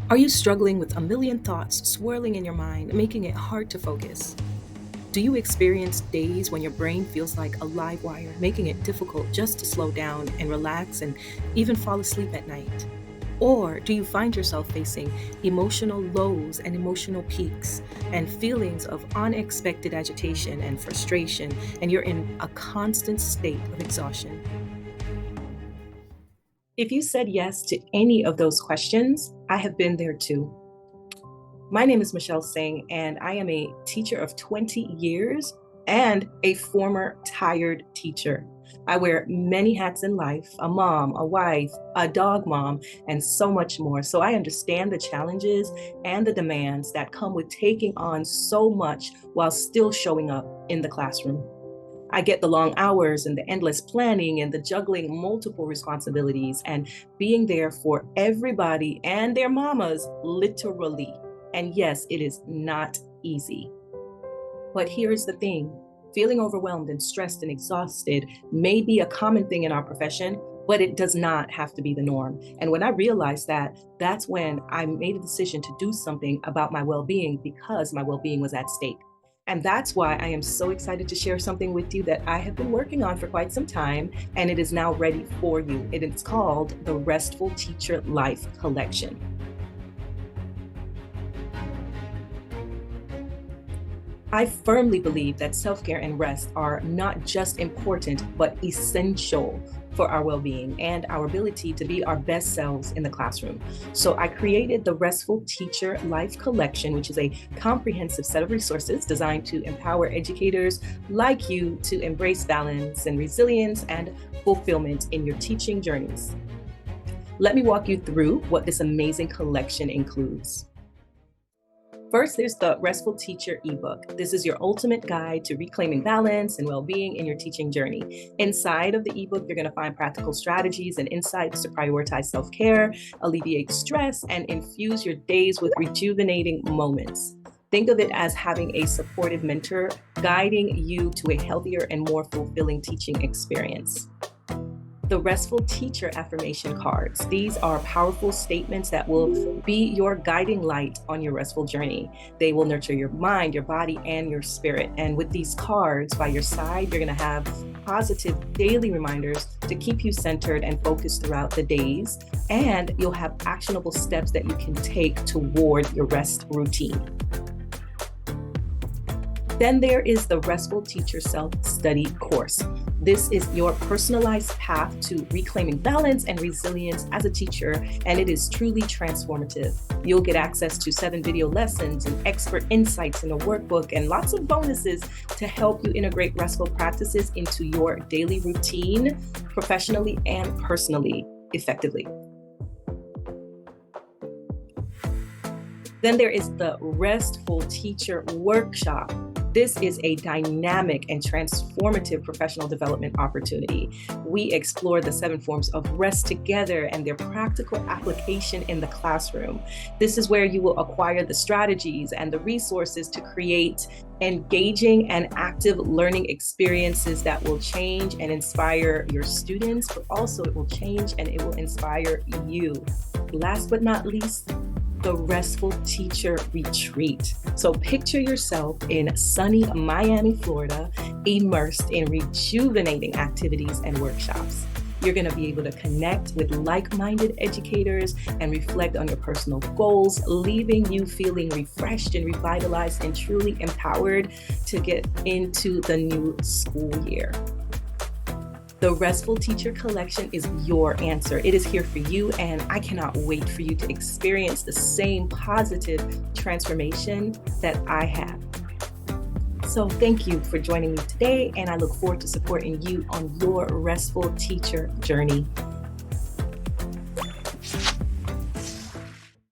Are you struggling with a million thoughts swirling in your mind, making it hard to focus? Do you experience days when your brain feels like a live wire, making it difficult just to slow down and relax and even fall asleep at night? Or do you find yourself facing emotional lows and emotional peaks and feelings of unexpected agitation and frustration, and you're in a constant state of exhaustion? If you said yes to any of those questions, I have been there too. My name is Michelle Singh, and I am a teacher of 20 years and a former tired teacher. I wear many hats in life: a mom, a wife, a dog mom, and so much more. So I understand the challenges and the demands that come with taking on so much while still showing up in the classroom. I get the long hours and the endless planning and the juggling multiple responsibilities and being there for everybody and their mamas, literally. And yes, it is not easy. But here's the thing: feeling overwhelmed and stressed and exhausted may be a common thing in our profession, but it does not have to be the norm. And when I realized that, that's when I made a decision to do something about my well being, because my well being was at stake. And that's why I am so excited to share something with you that I have been working on for quite some time, and it is now ready for you. It is called the Restful Teacher Life Collection. I firmly believe that self-care and rest are not just important, but essential for our well-being and our ability to be our best selves in the classroom. So I created the Restful Teacher Life Collection, which is a comprehensive set of resources designed to empower educators like you to embrace balance and resilience and fulfillment in your teaching journeys. Let me walk you through what this amazing collection includes. First, there's the Restful Teacher ebook. This is your ultimate guide to reclaiming balance and well-being in your teaching journey. Inside of the ebook, you're going to find practical strategies and insights to prioritize self-care, alleviate stress, and infuse your days with rejuvenating moments. Think of it as having a supportive mentor guiding you to a healthier and more fulfilling teaching experience. The Restful Teacher Affirmation Cards. These are powerful statements that will be your guiding light on your restful journey. They will nurture your mind, your body, and your spirit. And with these cards by your side, you're going to have positive daily reminders to keep you centered and focused throughout the days. And you'll have actionable steps that you can take toward your rest routine. Then there is the Restful Teacher Self-Study course. This is your personalized path to reclaiming balance and resilience as a teacher, and it is truly transformative. You'll get access to 7 video lessons and expert insights in a workbook and lots of bonuses to help you integrate restful practices into your daily routine, professionally and personally, effectively. Then there is the Restful Teacher Workshop. This is a dynamic and transformative professional development opportunity. We explore the 7 forms of rest together and their practical application in the classroom. This is where you will acquire the strategies and the resources to create engaging and active learning experiences that will change and inspire your students, but also it will change and it will inspire you. Last but not least, the Restful Teacher Retreat. So picture yourself in sunny Miami, Florida, immersed in rejuvenating activities and workshops. You're going to be able to connect with like-minded educators and reflect on your personal goals, leaving you feeling refreshed and revitalized and truly empowered to get into the new school year. The Restful Teacher Collection is your answer. It is here for you, and I cannot wait for you to experience the same positive transformation that I have. So thank you for joining me today, and I look forward to supporting you on your Restful Teacher journey.